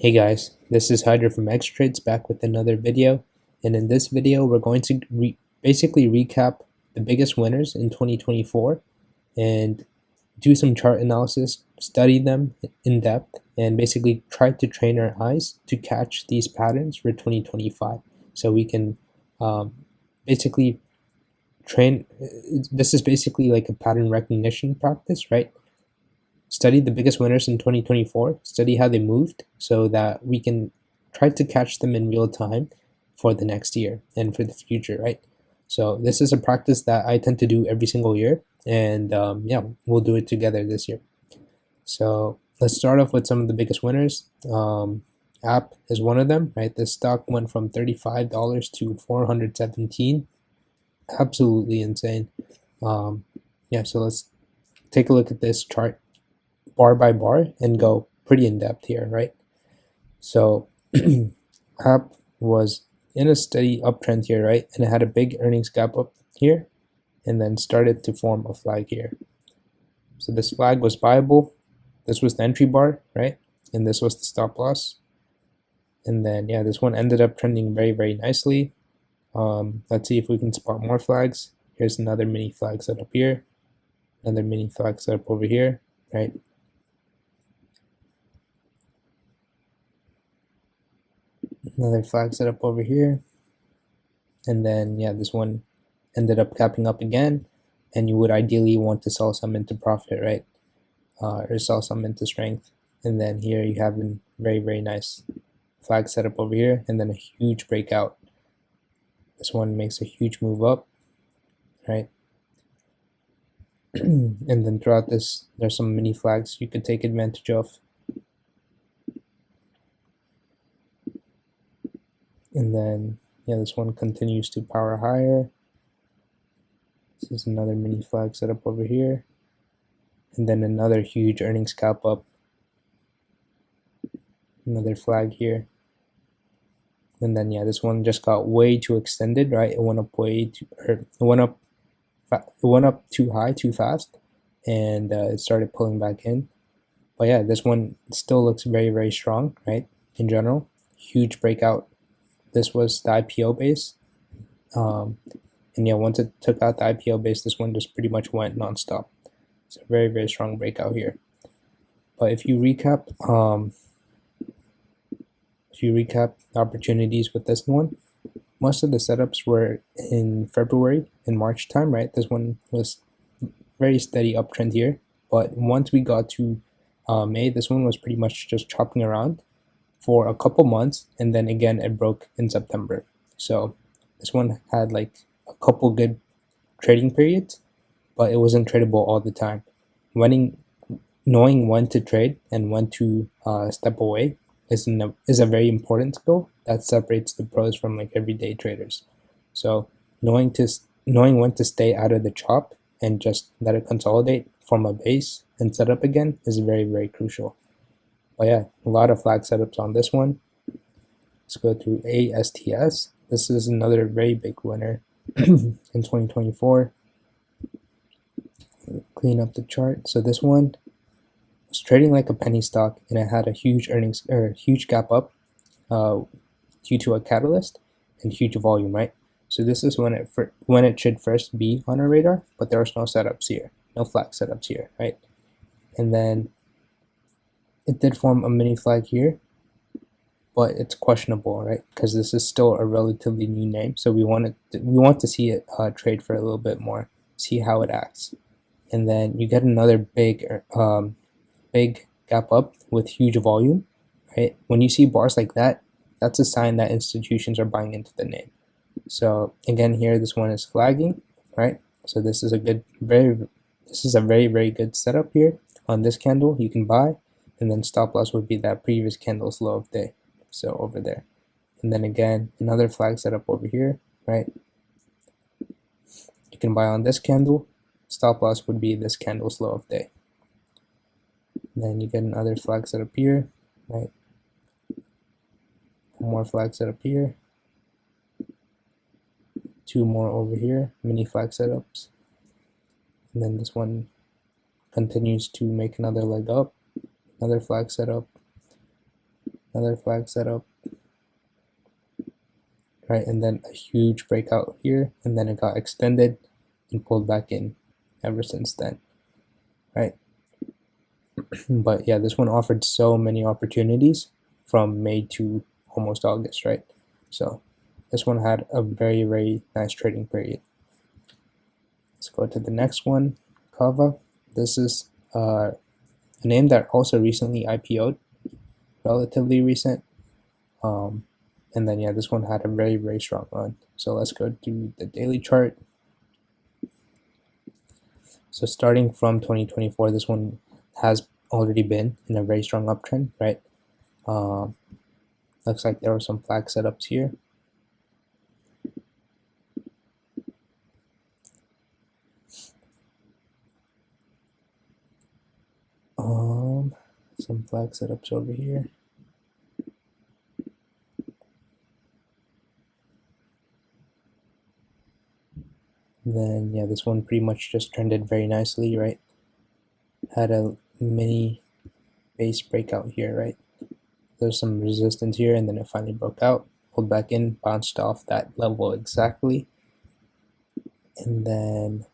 Hey guys, this is Hydra from xtrades back with another video, and in this video we're going to basically recap the biggest winners in 2024 and do some chart analysis, study them in depth, and basically try to train our eyes to catch these patterns for 2025 so we can basically train. This is basically like a pattern recognition practice, right? Study the biggest winners in 2024, study how they moved so that we can try to catch them in real time for the next year and for the future, right? So this is a practice that I tend to do every single year, and yeah, we'll do it together this year. So let's start off with some of the biggest winners. App is one of them, right? This stock went from $35 to 417. Absolutely insane. Yeah, so let's take a look at this chart bar by bar and go pretty in depth here, right? So app was in a steady uptrend here, right? And it had a big earnings gap up here and then started to form a flag here. So this flag was viable. This was the entry bar, right? And this was the stop loss. And then, yeah, this one ended up trending very, very nicely. Let's see if we can spot more flags. Here's another mini flag set up here. Another mini flag set up over here, right? Another flag set up over here, and then yeah, this one ended up capping up again, and you would ideally want to sell some into profit, right? Or sell some into strength. And then here you have a very, very nice flag setup over here, and then a huge breakout. This one makes a huge move up, right? And then throughout this, there's some mini flags you could take advantage of. And then, yeah, this one continues to power higher. This is another mini flag setup over here. And then another huge earnings cap up. Another flag here. And then, yeah, this one just got way too extended, right? It went up it went up too high, too fast, and it started pulling back in. But yeah, this one still looks very, very strong, right? In general, huge breakout. This was the IPO base, and yeah, once it took out the IPO base, this one just pretty much went nonstop. So very, very strong breakout here. But if you recap the opportunities with this one, most of the setups were in February and March time, right? This one was very steady uptrend here, but once we got to May, this one was pretty much just chopping around for a couple months, and then again it broke in September. So this one had like a couple good trading periods, but it wasn't tradable all the time. Knowing when to trade and when to step away is a very important skill that separates the pros from like everyday traders. So knowing when to stay out of the chop and just let it consolidate, form a base, and set up again is very, very crucial. But yeah, a lot of flag setups on this one. Let's go through ASTS. This is another very big winner in 2024. Clean up the chart. So this one was trading like a penny stock, and it had a huge huge gap up due to a catalyst and huge volume, right? So this is when it should first be on our radar, but there's no setups here, no flag setups here, right? And then it did form a mini flag here, but it's questionable, right? Because this is still a relatively new name, so we want to see it trade for a little bit more, see how it acts, and then you get another big gap up with huge volume, right? When you see bars like that, that's a sign that institutions are buying into the name. So again, here this one is flagging, right? So this is a very, very good setup here. On this candle, you can buy, and then stop loss would be that previous candle's low of day. So over there, and then again another flag setup over here, right? You can buy on this candle. Stop loss would be this candle's low of day. And then you get another flag setup here, right? One more flag setup here. Two more over here, mini flag setups. And then this one continues to make another leg up, another flag setup, another flag setup, right? And then a huge breakout here, and then it got extended and pulled back in ever since then, right? But yeah, this one offered so many opportunities from May to almost August, right? So this one had a very, very nice trading period. Let's go to the next one, Kava. This is a name that also recently IPO'd, relatively recent. And then yeah, this one had a very, very strong run. So let's go to the daily chart. So starting from 2024, this one has already been in a very strong uptrend, right? Looks like there were some flag setups here. Some flag setups over here. Then yeah, this one pretty much just trended very nicely, right? Had a mini base breakout here, right? There's some resistance here, and then it finally broke out, pulled back in, bounced off that level exactly, and then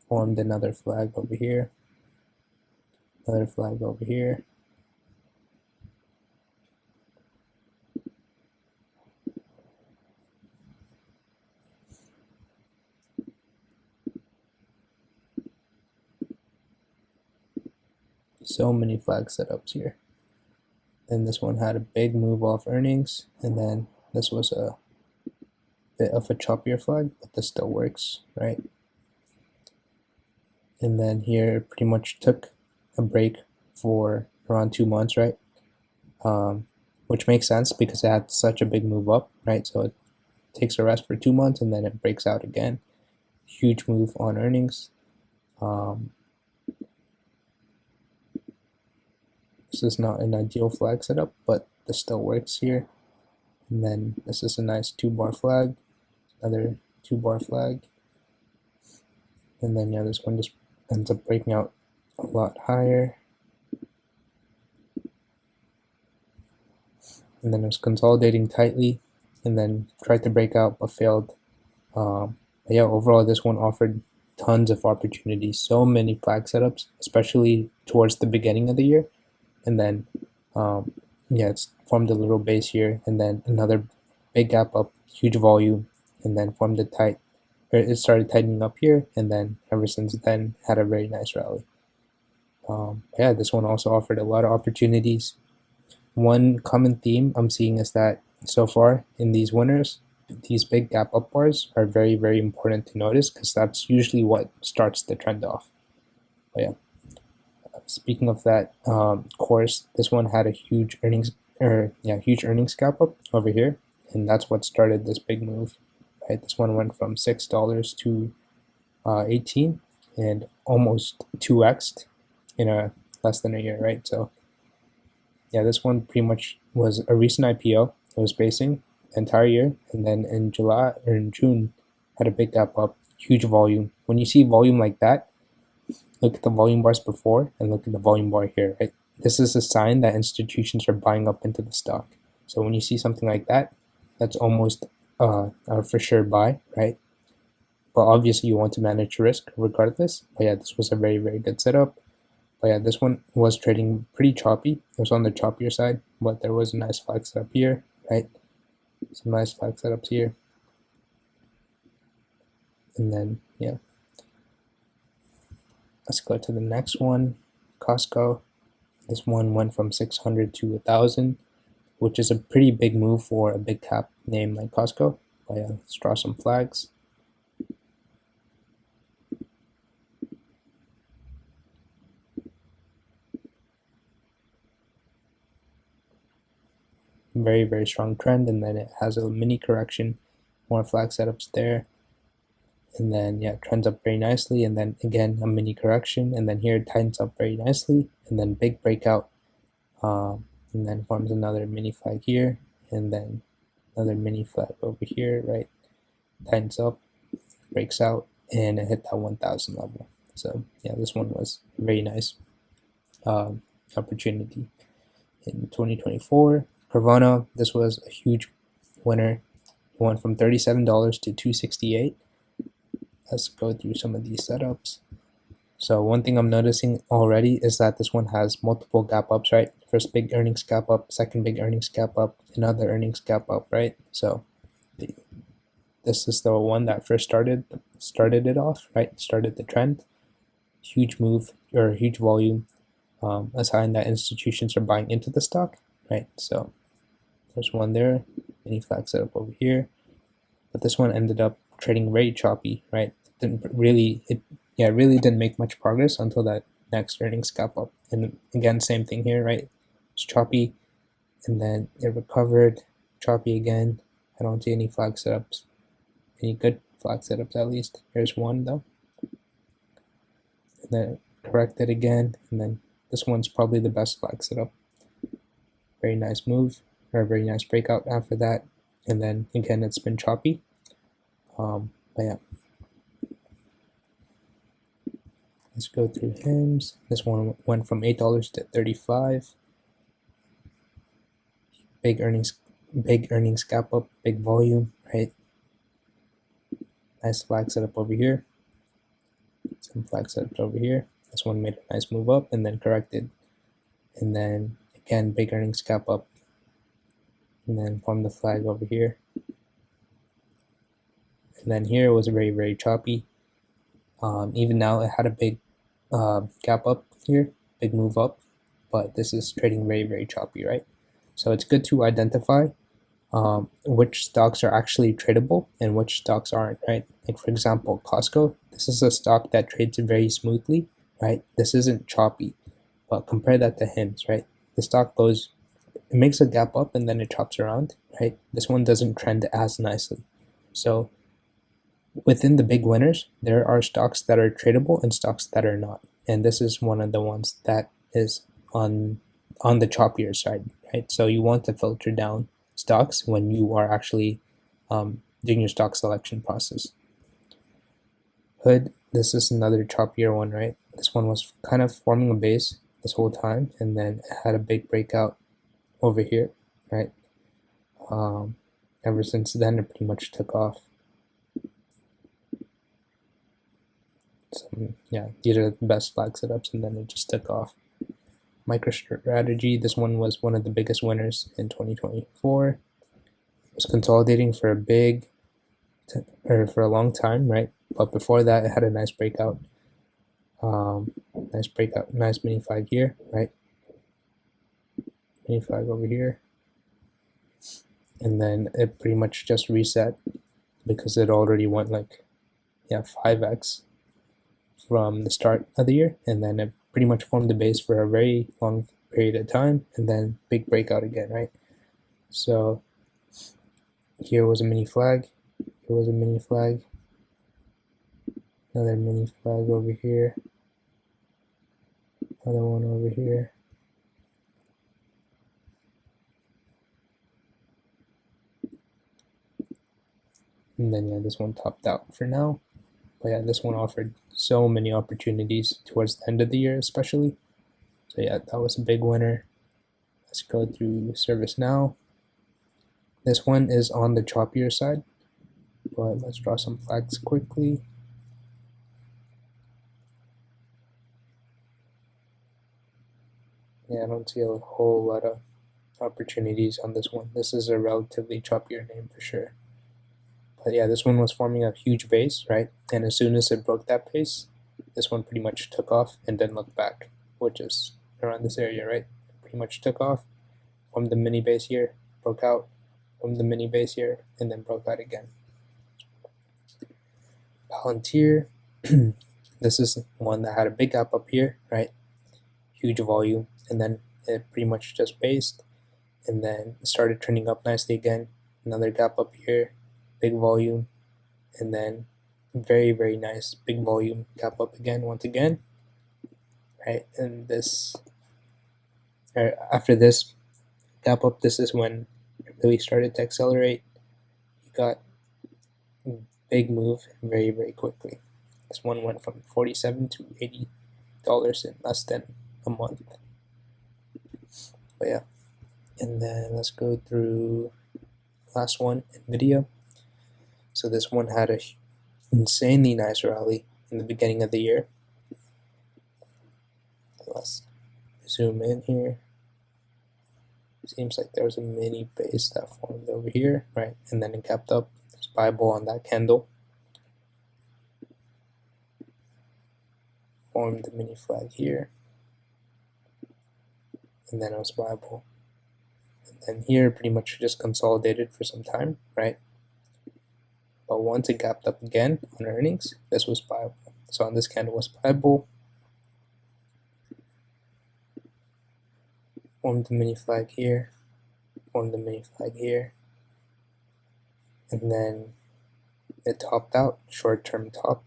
formed another flag over here, another flag over here. So many flag setups here. Then this one had a big move off earnings, and then this was a bit of a choppier flag, but this still works, right? And then here it pretty much took a break for around 2 months, right? Which makes sense because it had such a big move up, right? So it takes a rest for 2 months and then it breaks out again. Huge move on earnings. This is not an ideal flag setup, but this still works here. And then this is a nice 2-bar flag, another 2-bar flag. And then yeah, this one just ends up breaking out a lot higher. And then it was consolidating tightly and then tried to break out but failed. But yeah, overall this one offered tons of opportunities, so many flag setups, especially towards the beginning of the year. And then yeah, it's formed a little base here, and then another big gap up, huge volume, and then formed a tight, or it started tightening up here, and then ever since then had a very nice rally. Yeah, this one also offered a lot of opportunities. One common theme I'm seeing is that so far in these winners, these big gap up bars are very, very important to notice because that's usually what starts the trend off. But yeah, speaking of that course, this one had a huge earnings, huge earnings gap up over here, and that's what started this big move. Right, this one went from $6 to 18, and almost 2x'd in a less than a year, right? So yeah, this one pretty much was a recent IPO. It was basing the entire year, and then in July or in June had a big gap up, huge volume. When you see volume like that, look at the volume bars before and look at the volume bar here, right? This is a sign that institutions are buying up into the stock. So when you see something like that, that's almost a for sure buy, right? But obviously you want to manage risk regardless. But yeah, this was a very, very good setup. But yeah, this one was trading pretty choppy. It was on the choppier side, but there was a nice flag setup here, right? Some nice flag setups here. And then, yeah. Let's go to the next one, Costco. This one went from 600 to 1,000, which is a pretty big move for a big cap name like Costco. But yeah, let's draw some flags. Very, very strong trend, and then it has a mini correction, more flag setups there. And then yeah, it trends up very nicely, and then again a mini correction, and then here it tightens up very nicely, and then big breakout, and then forms another mini flag here, and then another mini flag over here, right? Tightens up, breaks out, and it hit that 1,000 level. So yeah, this one was a very nice opportunity. in 2024. Carvana, this was a huge winner. It went from $37 to $268. Let's go through some of these setups. So one thing I'm noticing already is that this one has multiple gap ups, right? First big earnings gap up, second big earnings gap up, another earnings gap up, right? So this is the one that first started it off, right? Started the trend. Huge move or huge volume, a sign that institutions are buying into the stock, right? So there's one there, mini flag setup over here, but this one ended up trading very choppy, right? It really didn't make much progress until that next earnings gap up. And again, same thing here, right? It's choppy, and then it recovered, choppy again. I don't see any flag setups, any good flag setups at least. Here's one though, and then corrected again, and then this one's probably the best flag setup. Very nice move, or a very nice breakout after that, and then again it's been choppy. But yeah, let's go through hymns. This one went from $8 to $35. Big earnings gap up, big volume, right? Nice flag setup over here. Some flag setups over here. This one made a nice move up and then corrected, and then again big earnings gap up, and then formed the flag over here. And then here was very choppy. Even now it had a big gap up here, big move up, but this is trading very choppy, right? So it's good to identify which stocks are actually tradable and which stocks aren't, right? Like for example, Costco, this is a stock that trades very smoothly, right? This isn't choppy, but compare that to HIMS, right? The stock goes, it makes a gap up and then it chops around, right? This one doesn't trend as nicely. So within the big winners, there are stocks that are tradable and stocks that are not. And this is one of the ones that is on the choppier side, right? So you want to filter down stocks when you are actually doing your stock selection process. Hood, this is another choppier one, right? This one was kind of forming a base this whole time, and then it had a big breakout over here, right? Ever since then, it pretty much took off. So, yeah, these are the best flag setups, and then it just took off. MicroStrategy, this one was one of the biggest winners in 2024. It was consolidating for a long time, right? But before that, it had a nice breakout. Nice mini flag here, right? Mini flag over here. And then it pretty much just reset because it already went like, 5x from the start of the year, and then it pretty much formed the base for a very long period of time, and then big breakout again, right? So here was a mini flag, here was a mini flag, another mini flag over here, another one over here, and then this one topped out for now. But this one offered so many opportunities towards the end of the year, especially. So that was a big winner. Let's go through ServiceNow. This one is on the choppier side, but let's draw some flags quickly. I don't see a whole lot of opportunities on this one. This is a relatively choppier name for sure. But this one was forming a huge base, right? And as soon as it broke that base, this one pretty much took off and then looked back, which is around this area, right? Pretty much took off from the mini base here, broke out from the mini base here, and then broke out again. Palantir, this is one that had a big gap up here, right? Huge volume, and then it pretty much just based, and then started trending up nicely again. Another gap up here, big volume, and then very nice big volume gap up again once again, right? And after this gap up, this is when it really started to accelerate. You got big move very quickly. This one went from $47 to $80 in less than a month. But And then let's go through last one, NVIDIA. So this one had a insanely nice rally in the beginning of the year. Let's zoom in here. Seems like there was a mini base that formed over here, right? And then it gapped up. There's Bible on that candle. Formed the mini flag here. And then it was Bible. And then here pretty much just consolidated for some time, right? But once it gapped up again on earnings, this was Bible. So on this candle was Bible. Formed the mini flag here. Formed the mini flag here. And then it topped out, short-term top.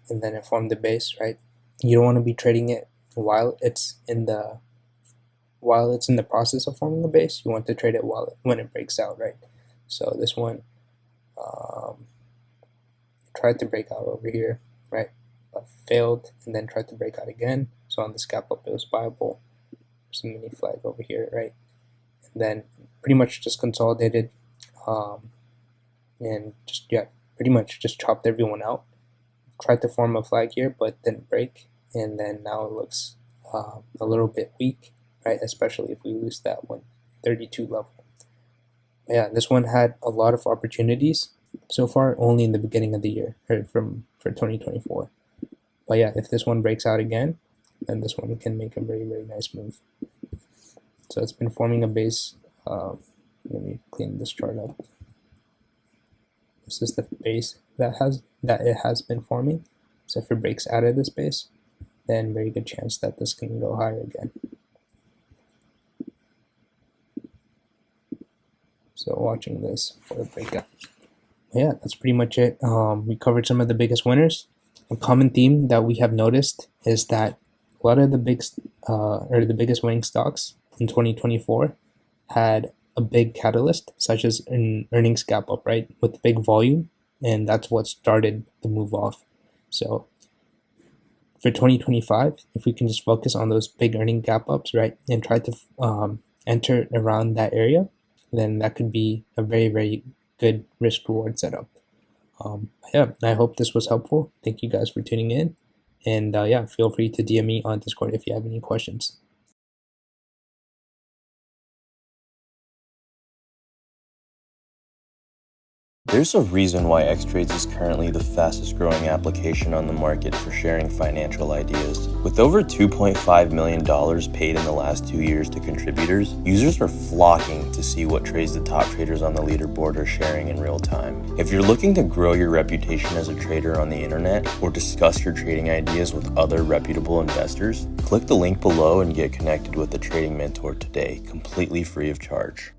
And then it formed the base, right? You don't want to be trading it while it's in the process of forming the base. You want to trade it when it breaks out, right? So this one tried to break out over here, right? But failed, and then tried to break out again. So on this gap up, it was Bible. There's a mini flag over here, right? And then pretty much just consolidated, and just pretty much just chopped everyone out. Tried to form a flag here, but didn't break, and then now it looks a little bit weak, right? Especially if we lose that 132 level. But yeah, this one had a lot of opportunities so far, only in the beginning of the year, or for 2024. But yeah, if this one breaks out again, then this one can make a very, very nice move. So it's been forming a base. Let me clean this chart up. This is the base that it has been forming. So if it breaks out of this base, then very good chance that this can go higher again. So watching this for the breakout. Yeah, that's pretty much it. We covered some of the biggest winners. A common theme that we have noticed is that a lot of the biggest winning stocks in 2024 had a big catalyst, such as an earnings gap up, right, with big volume, and that's what started the move off. So for 2025, if we can just focus on those big earning gap ups, right, and try to enter around that area, then that could be a very, very good risk reward setup. Yeah, I hope this was helpful. Thank you guys for tuning in, and yeah, feel free to DM me on Discord if you have any questions. There's a reason why xTrades is currently the fastest growing application on the market for sharing financial ideas. With over $2.5 million paid in the last 2 years to contributors, users are flocking to see what trades the top traders on the leaderboard are sharing in real time. If you're looking to grow your reputation as a trader on the internet or discuss your trading ideas with other reputable investors, click the link below and get connected with a trading mentor today, completely free of charge.